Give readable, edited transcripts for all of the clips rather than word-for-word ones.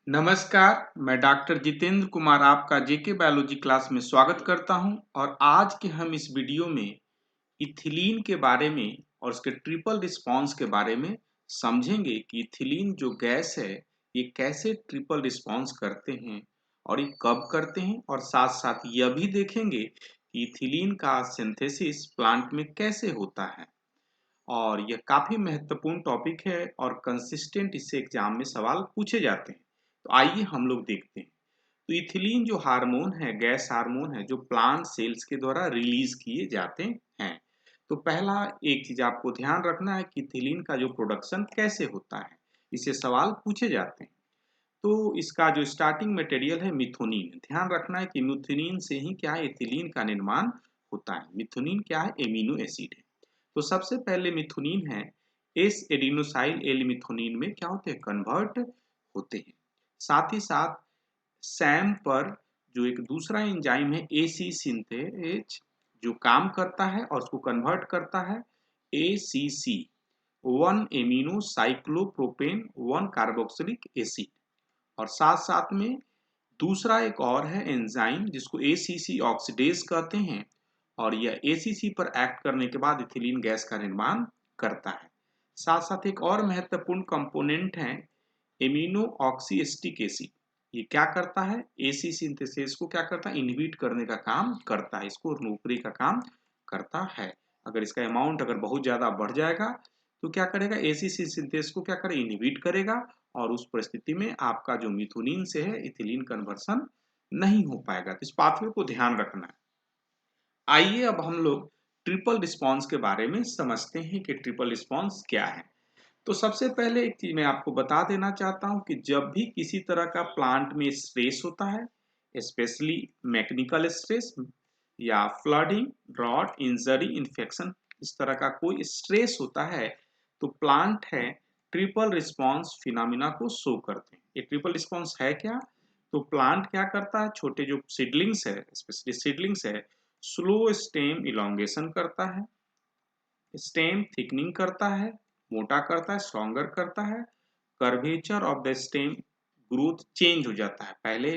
नमस्कार, मैं डॉक्टर जितेंद्र कुमार आपका जेके बायोलॉजी क्लास में स्वागत करता हूं और आज के हम इस वीडियो में इथिलीन के बारे में और उसके ट्रिपल रिस्पॉन्स के बारे में समझेंगे कि इथिलीन जो गैस है ये कैसे ट्रिपल रिस्पॉन्स करते हैं और ये कब करते हैं और साथ साथ यह भी देखेंगे कि इथिलीन का सिंथेसिस प्लांट में कैसे होता है। और यह काफ़ी महत्वपूर्ण टॉपिक है और कंसिस्टेंट इससे एग्जाम में सवाल पूछे जाते हैं। तो आइए हम लोग देखते हैं। तो इथिलीन जो हार्मोन है, गैस हार्मोन है जो प्लांट सेल्स के द्वारा रिलीज किए जाते हैं। तो पहला एक चीज आपको ध्यान रखना है कि इथिलीन का जो प्रोडक्शन कैसे होता है, इससे सवाल पूछे जाते हैं। तो इसका जो स्टार्टिंग मटेरियल है मिथोनिन, ध्यान रखना है कि मिथोनिन से ही क्या है, इथिलीन का निर्माण होता है। मिथोनिन क्या है, एमिनो एसिड है। तो सबसे पहले मिथोनिन है, एस एडिनोसाइल एल मिथोनिन में क्या होते हैं, कन्वर्ट होते हैं। साथ ही साथ सैम पर जो एक दूसरा एंजाइम है एसी सिंथेज जो काम करता है और उसको कन्वर्ट करता है ACC, one amino cyclopropane one carboxylic acid. और साथ साथ में दूसरा एक और है एंजाइम जिसको एसीसी ऑक्सीडेज कहते हैं और यह एसीसी पर एक्ट करने के बाद इथिलीन गैस का निर्माण करता है। साथ साथ एक और महत्वपूर्ण कंपोनेंट है एमिनो ऑक्सीएस्टिक एसिड। ये क्या करता है, एसी सिंथेसिस को क्या करता है, इनहिबिट करने का काम करता है, इसको रोकने का काम करता है। अगर इसका अमाउंट अगर बहुत ज्यादा बढ़ जाएगा तो क्या करेगा, एसी सिंथेसिस को क्या करेगा, इनहिबिट करेगा और उस परिस्थिति में आपका जो मिथोनिन से है इथिलीन कन्वर्सन नहीं हो पाएगा। तो इस पाथवे को ध्यान रखना है। आइए अब हम लोग ट्रिपल रिस्पॉन्स के बारे में समझते हैं कि ट्रिपल रिस्पॉन्स क्या है। तो सबसे पहले एक चीज मैं आपको बता देना चाहता हूं कि जब भी किसी तरह का प्लांट में स्ट्रेस होता है, स्पेशली मैकेनिकल स्ट्रेस या फ्लडिंग, ड्रॉट, इंजरी, इन्फेक्शन, इस तरह का कोई स्ट्रेस होता है तो प्लांट है ट्रिपल रिस्पॉन्स फिनोमिना को शो करते हैं। ये ट्रिपल रिस्पॉन्स है क्या, तो प्लांट क्या करता है, छोटे जो सीडलिंग्स है, स्पेशली सीडलिंग्स है, स्लो स्टेम इलोंगेशन करता है, स्टेम थिकनिंग करता है, मोटा करता है, स्ट्रॉन्गर करता है, curvature of the stem growth change हो जाता है। पहले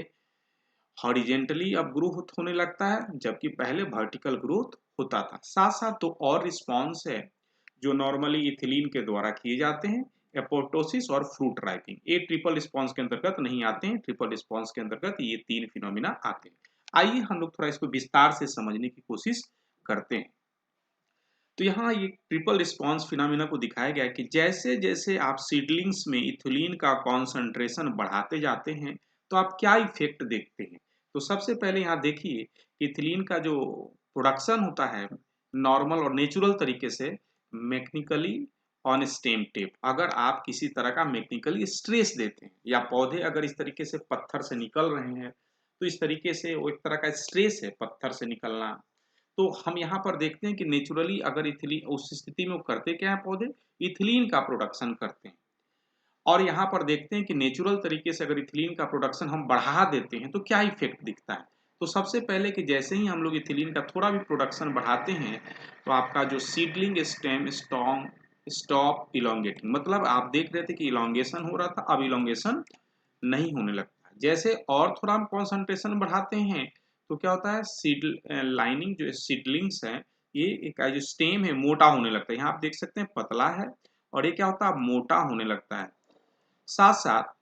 हॉरिजेंटली अब ग्रोथ होने लगता है जबकि पहले वर्टिकल ग्रोथ होता था। साथ साथ तो और रिस्पॉन्स है जो नॉर्मली इथिलीन के द्वारा किए जाते हैं, एपोप्टोसिस और फ्रूट राइपिंग। ये ट्रिपल रिस्पॉन्स के अंतर्गत नहीं आते हैं, ट्रिपल रिस्पॉन्स के अंतर्गत ये तीन फिनोमिना आते हैं। आइए हम लोग थोड़ा इसको विस्तार से समझने की कोशिश करते हैं। तो यहाँ ये ट्रिपल रिस्पॉन्स फिनोमिना को दिखाया गया है कि जैसे जैसे आप सीडलिंग्स में इथिलीन का कॉन्सेंट्रेशन बढ़ाते जाते हैं तो आप क्या इफेक्ट देखते हैं। तो सबसे पहले यहाँ देखिए कि इथिलीन का जो प्रोडक्शन होता है नॉर्मल और नेचुरल तरीके से मैकेनिकली ऑन स्टेम टेप, अगर आप किसी तरह का मैकेनिकली स्ट्रेस देते हैं या पौधे अगर इस तरीके से पत्थर से निकल रहे हैं तो इस तरीके से वो एक तरह का स्ट्रेस है पत्थर से निकलना। तो हम यहाँ पर देखते हैं कि नेचुरली अगर इथिलीन उस स्थिति में वो करते क्या है, पौधे इथिलीन का प्रोडक्शन करते हैं। और यहाँ पर देखते हैं कि नेचुरल तरीके से अगर इथिलीन का प्रोडक्शन हम बढ़ा देते हैं तो क्या इफेक्ट दिखता है। तो सबसे पहले कि जैसे ही हम लोग इथिलीन का थोड़ा भी प्रोडक्शन बढ़ाते हैं तो आपका जो seedling stem strong stop elongating, मतलब आप देख रहे थे कि इलोंगेशन हो रहा था, अब इलोंगेशन नहीं होने लगता है। जैसे और थोड़ा हम कॉन्सेंट्रेशन बढ़ाते हैं तो क्या होता है, सीड लाइनिंग जो सीडलिंग्स है, ये एक जो स्टेम है मोटा होने लगता है। यहाँ आप देख सकते हैं पतला है और ये क्या होता है, मोटा होने लगता है। साथ साथ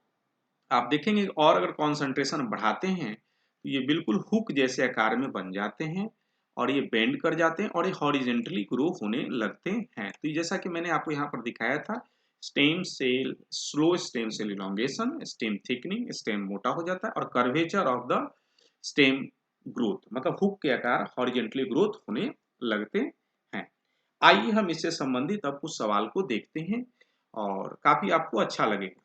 आप देखेंगे और अगर कॉन्सेंट्रेशन बढ़ाते हैं तो ये बिल्कुल हुक जैसे आकार में बन जाते हैं और ये बेंड कर जाते हैं और ये हॉरिजेंटली ग्रो होने लगते हैं। तो जैसा कि मैंने आपको यहाँ पर दिखाया था, stem cell slow stem cell elongation, stem thickening, stem मोटा हो जाता है और curvature of the stem growth, मतलब हुक के आकार हॉरिजेंटली ग्रोथ होने लगते हैं। आइए हम इससे संबंधित अब कुछ सवाल को देखते हैं और काफी आपको अच्छा लगेगा।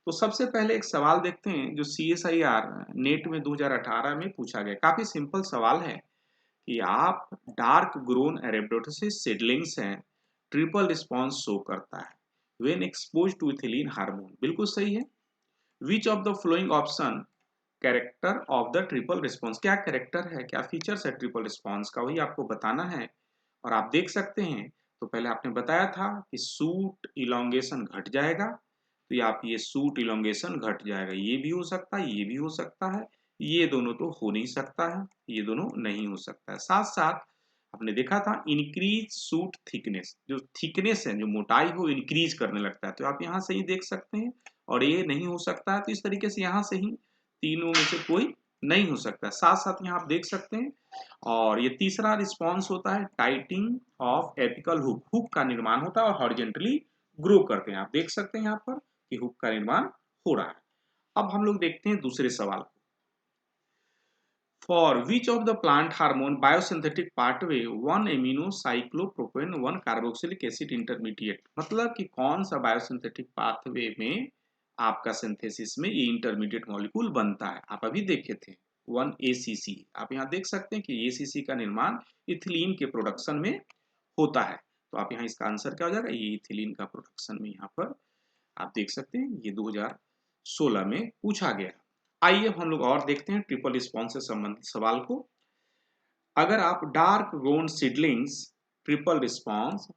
तो सबसे पहले एक सवाल देखते हैं जो CSIR नेट में 2018 में पूछा गया। काफी सिंपल सवाल है कि आप डार्क ग्रोन अरेबिडोसिस सीडलिंग्स हैं, ट्रिपल रिस्पॉन्स शो करता है when expose to ethylene hormone, बिल्कुल सही है। Which of the following option character of the triple response, क्या कैरेक्टर है, क्या फीचर्स है ट्रिपल रिस्पॉन्स का, वही आपको बताना है। और आप देख सकते हैं तो पहले आपने बताया था कि सूट इलोंगेशन घट जाएगा, तो ये आप ये सूट इलोंगेशन घट जाएगा। ये भी हो सकता है, ये भी हो सकता है, ये दोनों तो हो नहीं सकता है, ये दोनों नहीं हो सकता है। साथ-साथ आपने देखा था इंक्रीज सूट थिकनेस, जो थिकनेस है, जो मोटाई वो इंक्रीज करने लगता है। तो आप यहाँ से ही देख सकते हैं और ये नहीं हो सकता है, तो इस तरीके से यहाँ से ही तीनों में से कोई नहीं हो सकता। साथ-साथ यहाँ आप देख सकते हैं और ये तीसरा रिस्पॉन्स होता है टाइटिंग ऑफ एपिकल हुक। हुक का निर्माण होता है और हॉरिजॉन्टली ग्रो करते हैं। आप देख सकते हैं यहाँ पर कि हुक का निर्माण हो रहा है। अब हम लोग देखते हैं दूसरे सवाल को। For which of the plant hormone biosynthetic pathway one amino cyclopropane one carboxylic acid intermediate, मतलब कि कौन सा बायोसिंथेटिक पाथवे में आपका सिंथेसिस में ये इंटरमीडिएट मॉलिक्यूल बनता है। आप अभी देखे थे 1-ACC। आप यहाँ देख सकते हैं कि ACC का निर्माण इथिलीन के प्रोडक्शन में होता है। तो आप यहाँ इसका आंसर क्या हो जाएगा, ये इथिलीन का प्रोडक्शन में यहाँ पर आप देख सकते हैं ये 2016 में पूछा गया। आइए अब हम लोग और देखते हैं ट्रिपल रिस्पॉन्स से संबंधित सवाल को। अगर आप dark grown seedlings triple response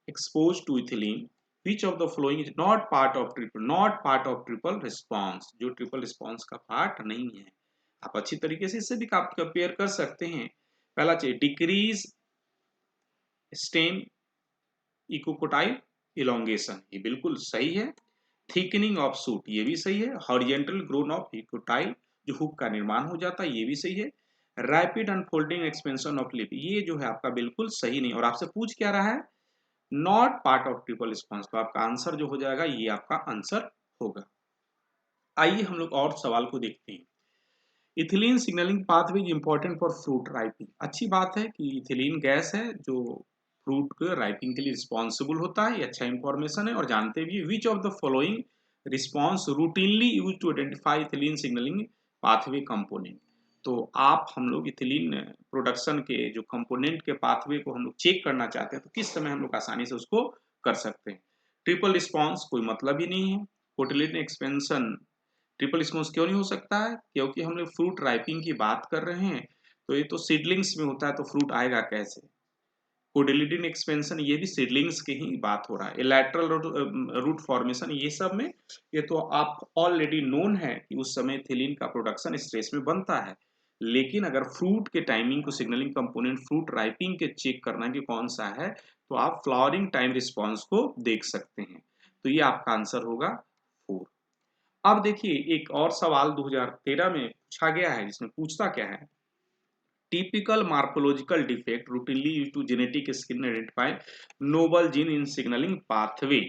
expose to ethylene, which of the following is not part of triple response, जो ट्रिपल रिस्पॉन्स का पार्ट नहीं है। आप अच्छी तरीके से इससे भी कंपेयर कर सकते हैं। पहला चाहिए डिक्रीज स्टेम इकोकोटाइल इलोंगेशन, ये बिल्कुल सही है। थिकनिंग ऑफ सूट, ये भी सही है। हॉरिजेंटल ग्रोन ऑफ इकोटाइल, जो हुक का निर्माण हो जाता है, ये भी सही है। Rapid unfolding expansion of lip, ये जो है आपका बिल्कुल सही नहीं। और आपसे पूछ क्या रहा है, not part of triple response, तो आपका आंसर जो हो जाएगा ये आपका आंसर होगा। आइए हम लोग और सवाल को देखते हैं। Ethylene signalling pathway is important for fruit ripening. अच्छी बात है कि इथिलीन गैस है जो फ्रूट के राइपिंग के लिए रिस्पॉन्सिबल होता है, ये अच्छा इंफॉर्मेशन है। और जानते भी which of the following response routinely use to identify ethylene signalling pathway component. तो आप हम लोग इथिलीन प्रोडक्शन के जो कंपोनेंट के पाथवे को हम लोग चेक करना चाहते हैं, तो किस समय हम लोग आसानी से उसको कर सकते हैं। ट्रिपल रिस्पॉन्स कोई मतलब ही नहीं है। कोटिलिन एक्सपेंशन ट्रिपल रिस्पॉन्स क्यों नहीं हो सकता है, क्योंकि हम लोग फ्रूट राइपिंग की बात कर रहे हैं, तो ये तो सीडलिंग्स में होता है, तो फ्रूट आएगा कैसे। कोटिलिडन एक्सपेंशन ये भी सीडलिंग्स की ही बात हो रहा है। लैटरल रूट फॉर्मेशन ये सब में ये तो आप ऑलरेडी नोन है कि उस समय इथिलीन का प्रोडक्शन स्ट्रेस में बनता है। लेकिन अगर फ्रूट के टाइमिंग को सिग्नलिंग कंपोनेंट फ्रूट राइपिंग के चेक करना कि कौन सा है, तो आप फ्लावरिंग टाइम रिस्पॉन्स को देख सकते हैं। तो ये आपका आंसर होगा 4। अब देखिए एक और सवाल 2013 में पूछा गया है, जिसमें पूछता क्या है, typical morphological defect routinely used to genetic screen identify novel gene in signalling pathway,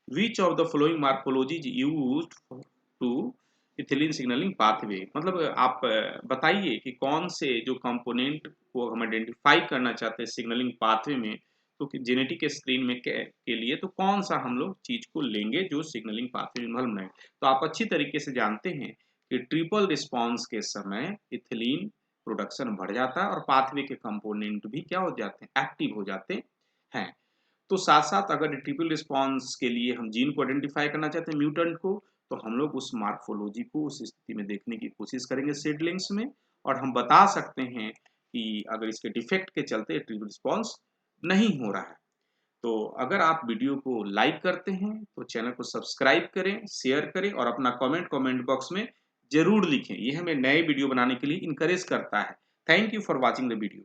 which of the following morphology is used to ethylene signalling pathway. मतलब आप बताइए कि कौन से जो कंपोनेंट को हम आइडेंटिफाई करना चाहते हैं सिग्नलिंग पाथवे में, तो जेनेटिक स्क्रीन में के लिए तो कौन सा हम लोग चीज को लेंगे जो सिग्नलिंग पाथवे इन्वॉल्व है। तो आप अच्छी तरीके से जानते हैं कि ट्रिपल रिस्पॉन्स के समय इथिलीन प्रोडक्शन बढ़ जाता है और पाथवे के कंपोनेंट भी क्या हो जाते हैं, एक्टिव हो जाते हैं। तो साथ साथ अगर ट्रिपल रिस्पॉन्स के लिए हम जीन को आइडेंटिफाई करना चाहते हैं म्यूटेंट को, तो हम लोग उस मार्फोलॉजी को उस स्थिति में देखने की कोशिश करेंगे सीडलिंग्स में, और हम बता सकते हैं कि अगर इसके डिफेक्ट के चलते ट्रिपल रिस्पॉन्स नहीं हो रहा है। तो अगर आप वीडियो को लाइक करते हैं तो चैनल को सब्सक्राइब करें, शेयर करें और अपना कमेंट बॉक्स में जरूर लिखें। यह हमें नए वीडियो बनाने के लिए इनकरेज करता है। Thank you for watching the video.